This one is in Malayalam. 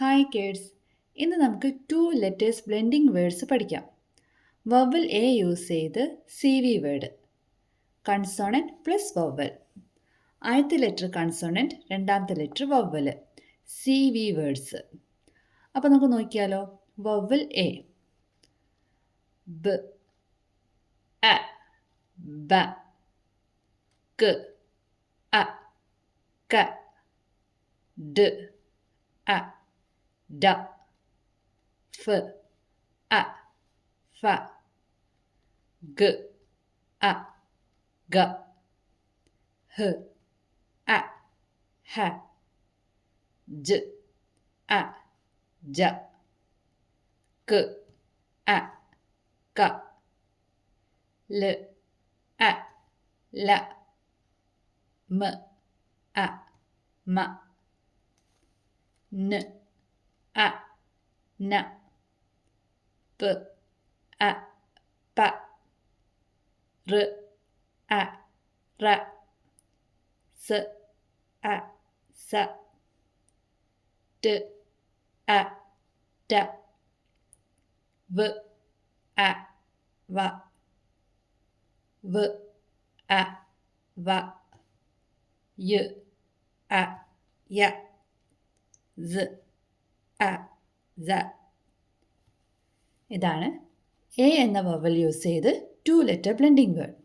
ഹായ് കിഡ്സ്, ഇന്ന് നമുക്ക് 2 ലെറ്റേഴ്സ് ബ്ലെൻഡിങ് വേർഡ്സ് പഠിക്കാം. വവൽ എ യൂസ് ചെയ്ത് C V word, consonant plus vowel. ആദ്യത്തെ ലെറ്റർ കൺസോണൻറ്റ്, രണ്ടാമത്തെ letter vowel, C V words. അപ്പോൾ നമുക്ക് നോക്കിയാലോ. വവൽ എ, ബ, അ, ബ, ക, അ, ക, ഡ, അ, ഡ, ഫ, അ, ഫ, ഗ, അ, ഗ, ഹ, അ, ഹ, ജ, അ, ജ, ക, അ, ക, ല, അ, ല, മ, അ, മ, ന, അ, ന, പ, അ, പ, ർ, അ, റ, സ, അ, സ, ട്, അ, ട, വ, അ, വ, വ, അ, വ, യ, അ, യ, സ, അ, സ. ഇതാണ് എ എന്ന വവൽ യൂസ് ചെയ്ത് 2 ലെറ്റർ ബ്ലെൻഡിങ് വേർഡ്.